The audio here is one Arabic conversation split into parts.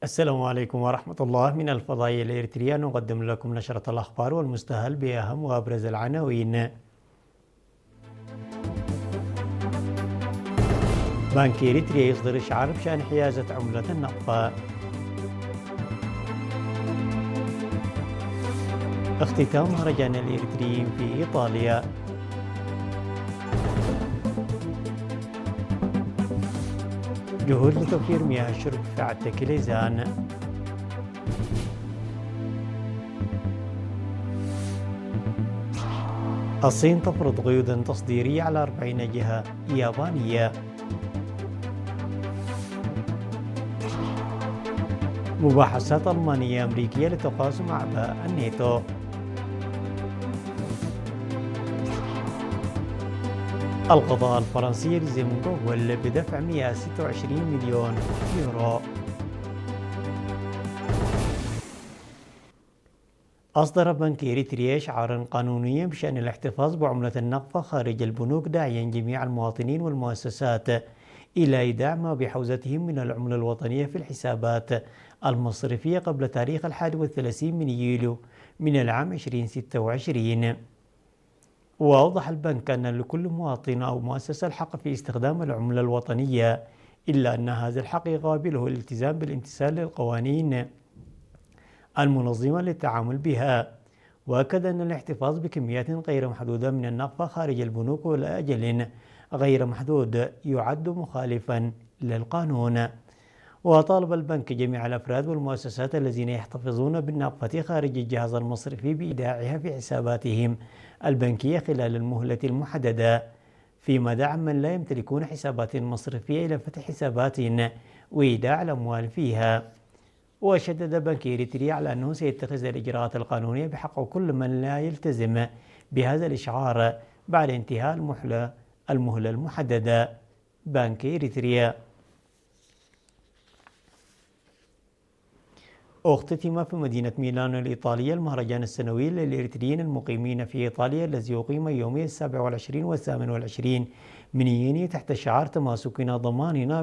السلام عليكم ورحمة الله. من الفضائية الإريترية نقدم لكم نشرة الأخبار والمستهل بأهم وأبرز العناوين. بنك إريتريا يصدر إشعار بشأن حيازة عملة النقد. اختتام مهرجان الإريتريين في إيطاليا. جهود لتوفير مياه الشرب في عتكليزان. الصين تفرض قيودا تصديرية على 40 جهة يابانية. مباحثات ألمانية أمريكية لتقاسم أعباء الناتو. القضاء الفرنسي يلزم جوجل بدفع 126 مليون يورو. أصدر بنك إريتريا إشعارا قانونيا بشأن الاحتفاظ بعملة النقد خارج البنوك، داعيا جميع المواطنين والمؤسسات إلى إيداع ما بحوزتهم من العملة الوطنية في الحسابات المصرفية قبل تاريخ 31 من يوليو من العام 2026. وأوضح البنك أن لكل مواطن أو مؤسسة الحق في استخدام العملة الوطنية، إلا أن هذا الحق يقابله الالتزام بالامتثال للقوانين المنظمة للتعامل بها. وأكد أن الاحتفاظ بكميات غير محدودة من النقد خارج البنوك ولأجل غير محدود يعد مخالفا للقانون. وطالب البنك جميع الأفراد والمؤسسات الذين يحتفظون بالنقد خارج الجهاز المصرفي بإيداعها في حساباتهم البنكية خلال المهلة المحددة، فيما دعا من لا يمتلكون حسابات مصرفية إلى فتح حسابات وإيداع الأموال فيها. وشدد بنك إريتريا على أنه سيتخذ الإجراءات القانونية بحق كل من لا يلتزم بهذا الإشعار بعد انتهاء المهلة المحددة. بنك إريتريا. اختتم في مدينة ميلانو الإيطالية المهرجان السنوي للإريتريين المقيمين في إيطاليا، الذي يقيم يومي 27 و 28 من يونيو تحت شعار تماسكنا ضماننا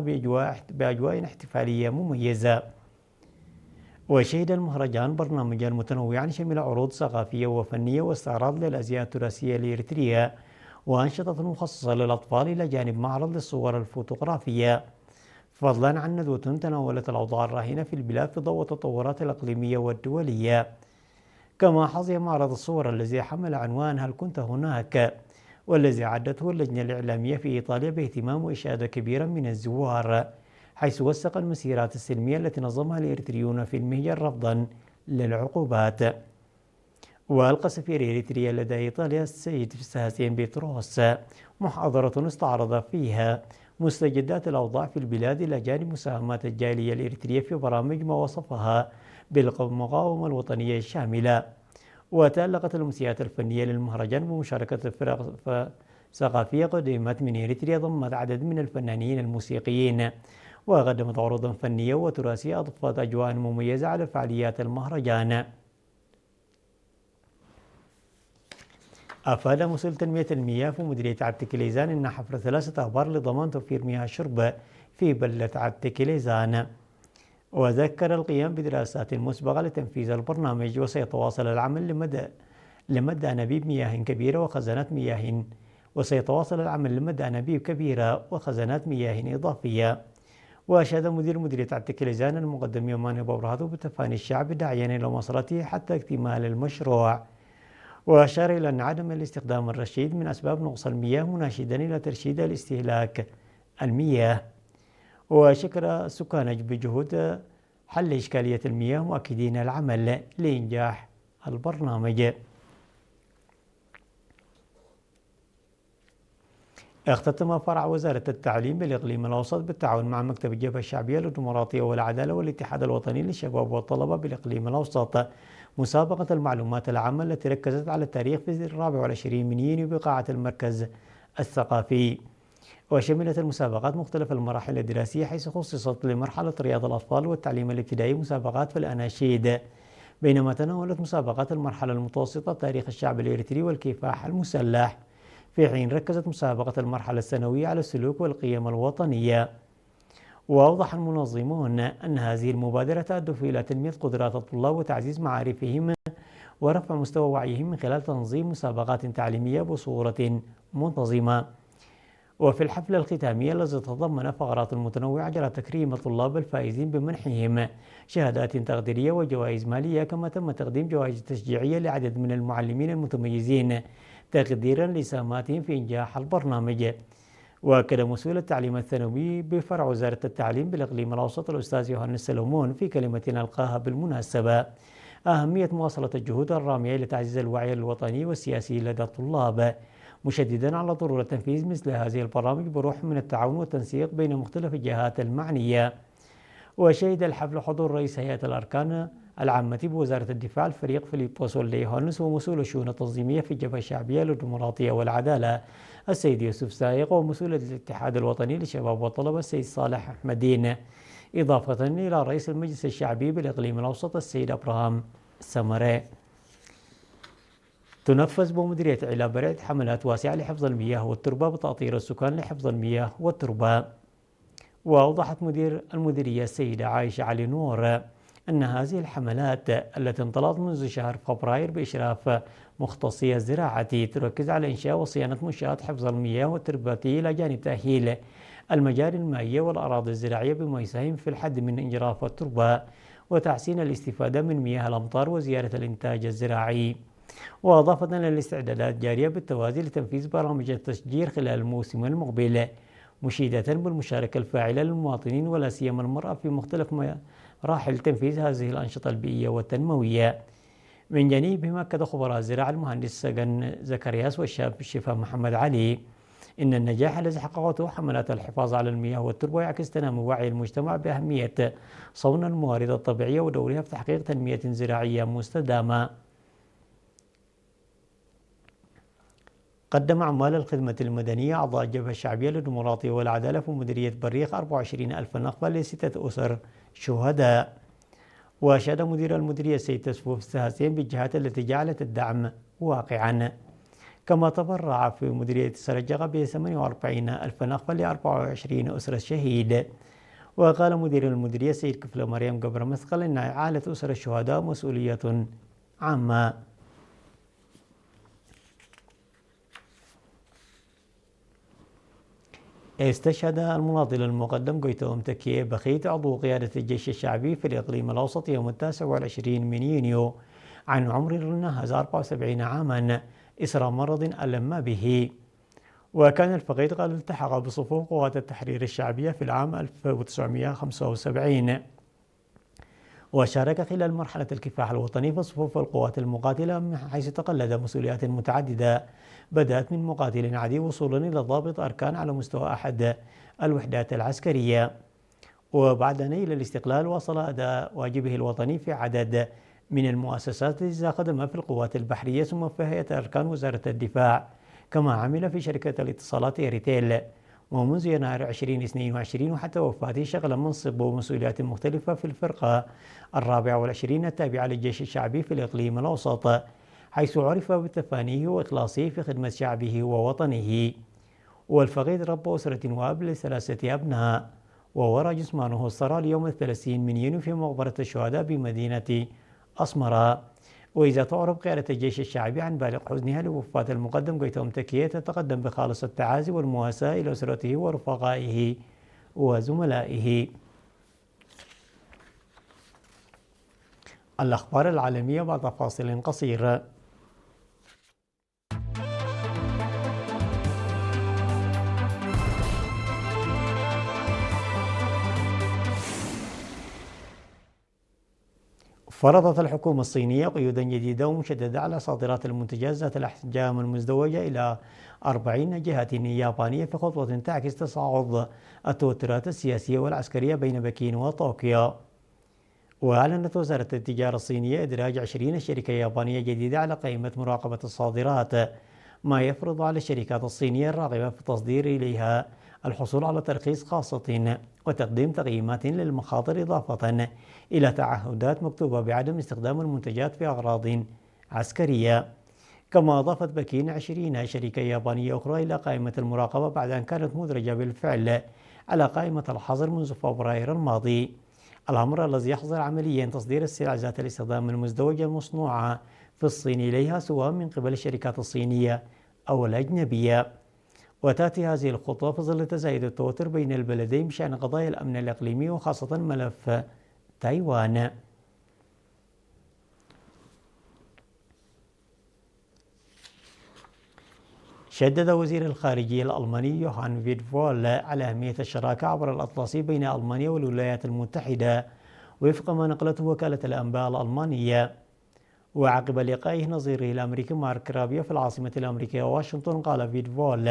بأجواء احتفالية مميزة. وشهد المهرجان برنامجا متنوعا شمل عروض ثقافية وفنية واستعراض للأزياء التراثية الإريترية وأنشطة مخصصة للأطفال، إلى جانب معرض للصور الفوتوغرافية، فضلا عن ندوة تناولت الأوضاع الراهنة في البلاد في ضوء التطورات الإقليمية والدولية. كما حظي معرض الصور الذي حمل عنوان هل كنت هناك، والذي عدته اللجنة الإعلامية في إيطاليا باهتمام وإشادة كبيرا من الزوار، حيث وثق المسيرات السلمية التي نظمها الإريتريون في المهجر رفضا للعقوبات. وألقى سفير إريتريا لدى إيطاليا السيد ساسين بيتروس محاضرة استعرض فيها مستجدات الأوضاع في البلاد، إلى جانب مساهمات الجالية الإريترية في برامج ما وصفها بالمقاومة الوطنية الشاملة. وتألقت المسيرات الفنية للمهرجان بمشاركة فرق ثقافية قدمت من إريتريا، ضمت عدد من الفنانين الموسيقيين، وقدمت عروضا فنية وتراثية أضفت أجواء مميزة على فعاليات المهرجان. أفاد مسؤول تنمية المياه في مديرية عتكليزان أن حفر 3 آبار لضمان توفير مياه الشرب في بلدة عتكليزان، وذكر القيام بدراسات مسبقة لتنفيذ البرنامج، وسيتواصل العمل لمد أنابيب مياه كبيرة وخزانات مياه كبيرة وخزانات مياه إضافية. وأشاد مدير مديرية عتكليزان المقدم يومان بورهاتو بتفاني الشعب، داعيا إلى مواصلته حتى اكتمال المشروع. وأشار إلى أن عدم الاستخدام الرشيد من أسباب نقص المياه، مناشدا إلى ترشيد الاستهلاك المياه. وشكر سكان بجهود حل إشكالية المياه، مؤكدين العمل لإنجاح البرنامج. اختتم فرع وزارة التعليم بالإقليم الأوسط بالتعاون مع مكتب الجبهة الشعبية للديمقراطية والعدالة والاتحاد الوطني للشباب والطلبة بالإقليم الأوسط مسابقة المعلومات العامة، التي ركزت على التاريخ في 24 من يونيو بقاعة المركز الثقافي. وشملت المسابقات مختلف المراحل الدراسية، حيث خصصت لمرحلة رياض الأطفال والتعليم الابتدائي مسابقات في الأناشيد، بينما تناولت مسابقات المرحلة المتوسطة تاريخ الشعب الإريتري والكفاح المسلح، في حين ركزت مسابقة المرحلة الثانوية على السلوك والقيم الوطنية. وأوضح المنظمون أن هذه المبادرة تهدف إلى تنمية قدرات الطلاب وتعزيز معارفهم ورفع مستوى وعيهم من خلال تنظيم مسابقات تعليمية بصورة منتظمة. وفي الحفل الختامي الذي تضمن فقرات متنوعة جرى تكريم الطلاب الفائزين بمنحهم شهادات تقديرية وجوائز مالية، كما تم تقديم جوائز تشجيعية لعدد من المعلمين المتميزين تقديرا لساهماتهم في إنجاح البرنامج. وأكد مسؤول التعليم الثانوي بفرع وزارة التعليم بالإقليم الأوسط الأستاذ يوهانس سلومون في كلمة ألقاها بالمناسبة أهمية مواصلة الجهود الرامية لتعزيز الوعي الوطني والسياسي لدى الطلاب، مشددا على ضرورة تنفيذ مثل هذه البرامج بروح من التعاون والتنسيق بين مختلف الجهات المعنية. وشهد الحفل حضور رئيس هيئة الأركان العامة بوزارة الدفاع الفريق فيليبوس يوهانس ومسؤول الشؤون التنظيمية في الجبهة الشعبية للديمقراطية والعدالة السيد يوسف سايق، ومسؤول الاتحاد الوطني للشباب والطلبة السيد صالح أحمدين، إضافة إلى رئيس المجلس الشعبي بالإقليم الأوسط السيد أبراهام سمرة. تنفذ بمديرية علا برعد حملات واسعة لحفظ المياه والتربة بتأطير السكان لحفظ المياه والتربة. وأوضحت مدير المديرية السيدة عائشة علي نور أن هذه الحملات التي انطلقت منذ شهر فبراير بإشراف مختصي الزراعة تركز على إنشاء وصيانة منشآت حفظ المياه والتربة إلى جانب تأهيل المجاري المائية والأراضي الزراعية بما يساهم في الحد من انجراف التربة وتحسين الاستفادة من مياه الأمطار وزيادة الإنتاج الزراعي. وأضافت أن الاستعدادات جارية بالتوازي لتنفيذ برامج التشجير خلال الموسم المقبل، مشيدة بالمشاركة الفاعلة للمواطنين ولا سيما المرأة في مختلف مراحل تنفيذ هذه الأنشطة البيئية والتنموية. من جانبهم أكد خبراء الزراعة المهندس سجن زكرياس والشاب الشفا محمد علي إن النجاح الذي حققته حملات الحفاظ على المياه والتربة يعكس تنامي وعي المجتمع بأهمية صون الموارد الطبيعية ودورها في تحقيق تنمية زراعية مستدامة. قدم عمال الخدمة المدنية أعضاء الجبهة الشعبية للديمقراطية والعدالة في مديرية بريخ 24,000 نخبة لستة أسر شهداء. وأشاد مدير المديرية السيد تسفوف السهاسين بالجهات التي جعلت الدعم واقعا. كما تبرع في مديرية سرجغة ب 48,000 نخبة ل 24 أسرة شهيد. وقال مدير المديرية السيد كفلة مريم قبر مثقل إن إعالة أسر الشهداء مسؤولية عامة. استشهد المناضل المقدم قيتوم تكيه بخيت عضو قيادة الجيش الشعبي في الإقليم الأوسط يوم 29 من يونيو عن عمر ناهز 74 عاما إثر مرض ألم به. وكان الفقيد قد التحق بصفوف قوات التحرير الشعبية في العام 1975 وشارك خلال مرحلة الكفاح الوطني في صفوف القوات المقاتلة، من حيث تقلد مسؤوليات متعددة بدأت من مقاتل عادي وصولا إلى ضابط أركان على مستوى أحد الوحدات العسكرية. وبعد نيل الاستقلال واصل أداء واجبه الوطني في عدد من المؤسسات التي خدم في القوات البحرية ثم في هيئة أركان وزارة الدفاع، كما عمل في شركة الاتصالات إيريتيل. ومنذ يناير 2022 وحتى وفاته شغل منصب ومسؤوليات مختلفة في الفرقة 24 التابعة للجيش الشعبي في الإقليم الأوسط، حيث عرف بتفانيه وإخلاصه في خدمة شعبه ووطنه. والفقيد رب أسرة وأب ل3 أبناء، وورى جسمانه الثرى اليوم 30 من يونيو في مقبرة الشهداء بمدينة أسمرة. وإذا تعرب قيادة الجيش الشعبي عن بالغ حزنها لوفاة المقدم قيتوم تكيه، تتقدم بخالص التعازي والمواساة إلى أسرته ورفقائه وزملائه. الأخبار العالمية بعد فاصل قصير. فرضت الحكومة الصينية قيودا جديدة ومشددة على صادرات المنتجات ذات الأحجام المزدوجة إلى 40 جهة يابانية في خطوة تعكس تصاعد التوترات السياسية والعسكرية بين بكين وطوكيو. وأعلنت وزارة التجارة الصينية إدراج 20 شركة يابانية جديدة على قائمة مراقبة الصادرات، ما يفرض على الشركات الصينية الراغبة في التصدير إليها الحصول على ترخيص خاصة وتقديم تقييمات للمخاطر، إضافة إلى تعهدات مكتوبة بعدم استخدام المنتجات في أغراض عسكرية. كما أضافت بكين 20 شركة يابانية أخرى إلى قائمة المراقبة بعد أن كانت مدرجة بالفعل على قائمة الحظر منذ فبراير الماضي، الأمر الذي يحظر عمليا تصدير السلع ذات الاستخدام المزدوجة المصنوعة في الصين إليها سواء من قبل الشركات الصينية أو الأجنبية. وتأتي هذه الخطوة في ظل تزايد التوتر بين البلدين بشأن قضايا الأمن الإقليمي وخاصة ملف تايوان. شدد وزير الخارجية الألماني يوهان فيدفول على أهمية الشراكة عبر الأطلسي بين ألمانيا والولايات المتحدة وفق ما نقلته وكالة الأنباء الألمانية. وعقب لقائه نظيره الأمريكي مارك رابيو في العاصمة الأمريكية واشنطن، قال فيدفول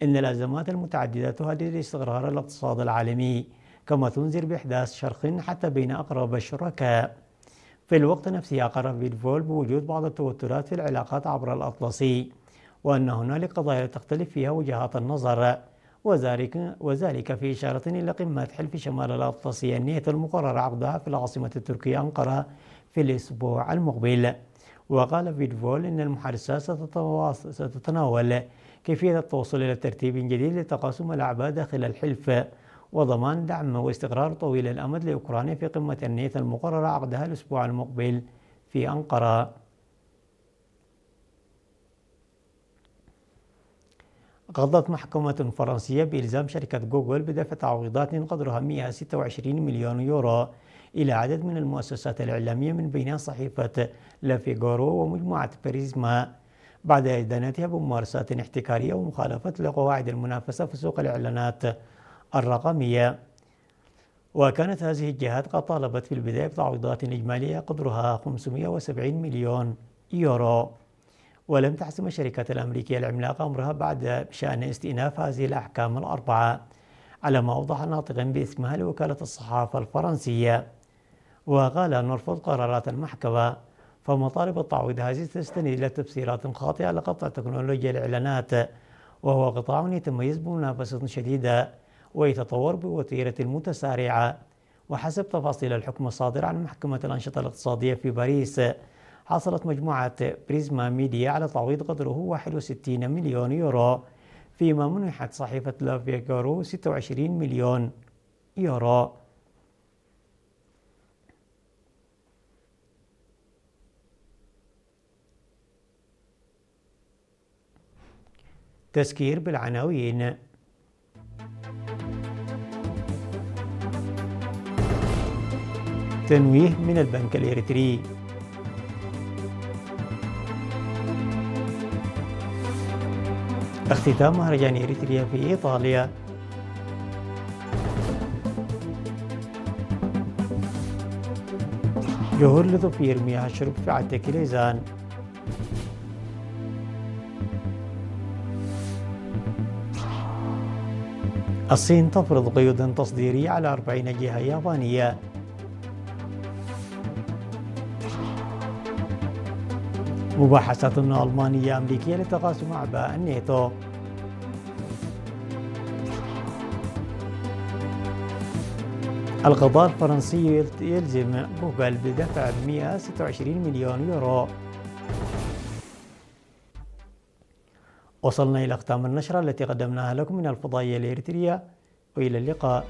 إن الأزمات المتعددة تهدد استقرار الاقتصاد العالمي، كما تنذر بإحداث شرخ حتى بين أقرب الشركاء. في الوقت نفسه أقر فيدفول بوجود بعض التوترات في العلاقات عبر الأطلسي، وأن هنالك قضايا تختلف فيها وجهات النظر، وذلك في إشارة إلى قمة حلف شمال الأطلسي الناتو المقرر عقدها في العاصمة التركية أنقرة في الأسبوع المقبل. وقال فيدفول إن المحادثات ستتناول كيفية التوصل إلى ترتيب جديد لتقاسم الأعباء داخل الحلف وضمان دعم واستقرار طويل الأمد لأوكرانيا في قمة الناتو المقرر عقدها الأسبوع المقبل في أنقرة. قضت محكمة فرنسية بإلزام شركة جوجل بدفع تعويضات قدرها 126 مليون يورو إلى عدد من المؤسسات الإعلامية من بينها صحيفة لافيغارو ومجموعة بريزما بعد إدانتها بممارسات احتكارية ومخالفة لقواعد المنافسة في سوق الإعلانات الرقمية. وكانت هذه الجهات قد طالبت في البداية بتعويضات إجمالية قدرها 570 مليون يورو. ولم تحسم الشركة الأمريكية العملاقة أمرها بعد بشأن استئناف هذه الأحكام الأربعة، على ما أوضح ناطق باسمها لوكالة الصحافة الفرنسية. وقال نرفض قرارات المحكمة، فمطالب التعويض هذه تستند إلى تفسيرات خاطئة لقطع تكنولوجيا الإعلانات، وهو قطاع يتميز بمنافسة شديدة ويتطور بوتيرة متسارعة. وحسب تفاصيل الحكم الصادر عن محكمة الأنشطة الاقتصادية في باريس، حصلت مجموعة بريزما ميديا على تعويض قدره 61 مليون يورو، فيما منحت صحيفة لافيغارو 26 مليون يورو. تذكير بالعناوين. تنويه من البنك الإريتري. اختتام مهرجان إريتريا في إيطاليا. جهود لتوفير مياه الشرب في عتك ليزان. الصين تفرض قيود تصديرية على 40 جهة يابانية. مباحثات ألمانية أمريكية لتقاسم أعباء الناتو. القضاء الفرنسي يلزم جوجل بدفع 126 مليون يورو. وصلنا إلى ختام النشرة التي قدمناها لكم من الفضائية الإريترية، وإلى اللقاء.